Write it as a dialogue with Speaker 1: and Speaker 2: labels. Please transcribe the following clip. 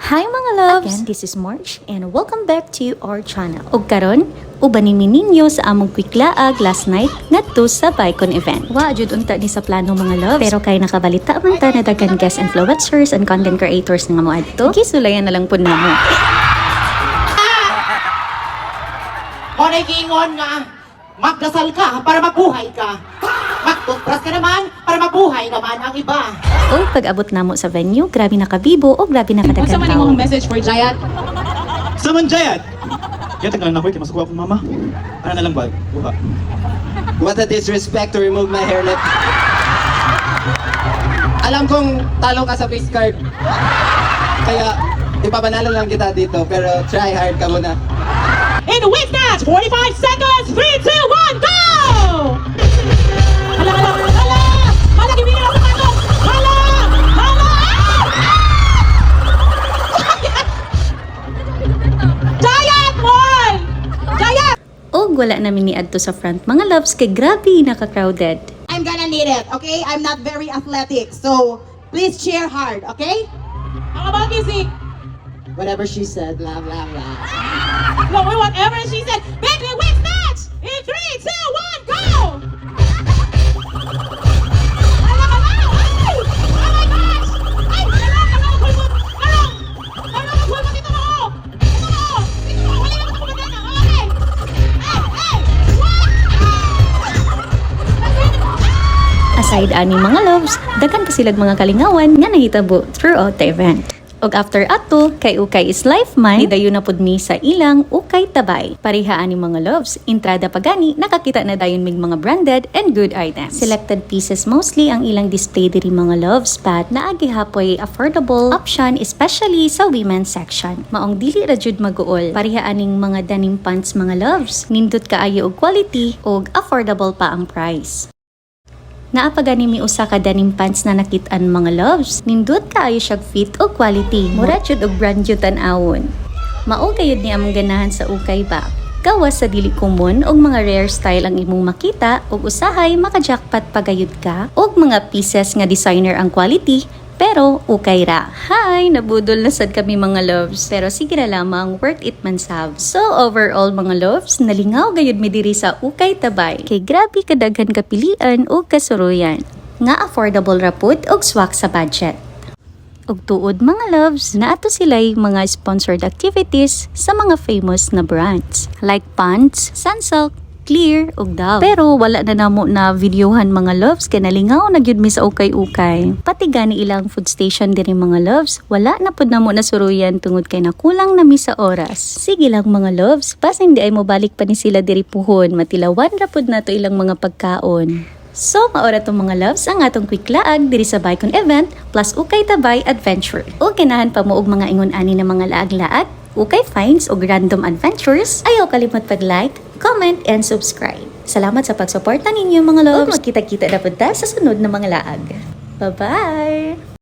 Speaker 1: Hi mga loves! Again, this is March and welcome back to our channel. Og karon, ubanin mi ninyo sa among quick laag last night ngadto sa Bicon event. Wa jud unta ni sa plano mga loves, pero kay nakabalita man ta na daghan guest influencers and content creators nga moadto. Gisulayan na lang pud namo.
Speaker 2: O nag-iingon nga, magdasal ka para mabuhay ka. Magtutbras ka naman para mabuhay naman ang iba.
Speaker 1: O pag-abot namo sa venue, grabe nakabibo o grabe nakadagan
Speaker 3: Unsa man
Speaker 1: tao.
Speaker 3: imong message for Jayat?
Speaker 4: Saman Jayat! Kaya tingnan na ako, kaya masukuha ko mama. Ano na lang ba? Buha.
Speaker 5: What a disrespect to remove my hairnet. Alam kong talo ka sa face card. Kaya ipapanalo lang kita dito, pero try hard ka muna.
Speaker 3: In the win match, 45 seconds, 3, 2, 1, go! Hala! Hala, give me the other. Hala! Jayat won! Jayat!
Speaker 1: Og wala namin ni adto sa front mga loves kay grabe naka-crowded.
Speaker 2: I'm gonna need it, okay? I'm not very athletic, so please cheer hard, okay?
Speaker 3: Ang about music.
Speaker 2: Whatever she said, blah, blah, blah.
Speaker 3: No, whatever she said. Baby, win match! In 3, 2, 1, go! Hala! Ay! Oh my gosh! Ay! Hala! Dito mo! Wala naman ako maganda. Okay!
Speaker 1: Aside ani mga loves, daghan pa silang mga kalingawan nga nahitabo throughout the event. Og after ato, kay Ukay is life mine, nidayo na pud mi sa ilang Ukay Tabay. Pareha ani mga loves, entrada pa gani, nakakita na dayon mig mga branded and good items. Selected pieces mostly ang ilang display diri mga loves, but naagi hapoy affordable option especially sa women's section. Maong dili ra jud mag-uol, pareha aning mga denim pants mga loves. Nindot kaayo og quality og affordable pa ang price. Naapagani mi usa ka denim pants na nakit-an mga loves. Nindot kaayo siya fit o quality. Mura jud og brand jud tan-awon. Mao gayud ni among ganahan sa ukay ba. Gawas sa dili common og mga rare style ang imong makita og usahay maka-jackpot pagayud ka og mga pieces nga designer ang quality. Pero ukay ra. Hi! Nabudol na sad kami mga loves. Pero sige ra lamang, worth it man sab. So overall mga loves, nalingaw gayud mi diri sa Ukay Tabay. Kay grabe kadaghan kapilian o kasuruyan. Nga affordable ra pud og swak sa budget. Og tuod mga loves, naato sila'y mga sponsored activities sa mga famous na brands. Like Pants, Sunsilk, Clear ug Dove. Pero wala na namo na videohan mga loves kay nalingaw na gyud mi sa ukay-ukay. Pati gani ilang food station diri mga loves, wala na pud namo nasuruyan tungod kay nakulang na mi sa oras. Sige lang mga loves, basin di ay mo balik pa ni sila diri puhon, matilawan ra pud nato ilang mga pagkaon. So, maora tong mga loves ang atong quick laag diri sa Bicon event plus Ukay Tabay Adventure. O ganahan pa mo og mga ingon-ani na mga laag-laag, Ukay finds o random adventures, ayaw kalimot pag-like, comment, and subscribe. Salamat sa pagsuporta ninyo mga loves. Magkita-kita na punta sa sunod na mga laag. Bye-bye!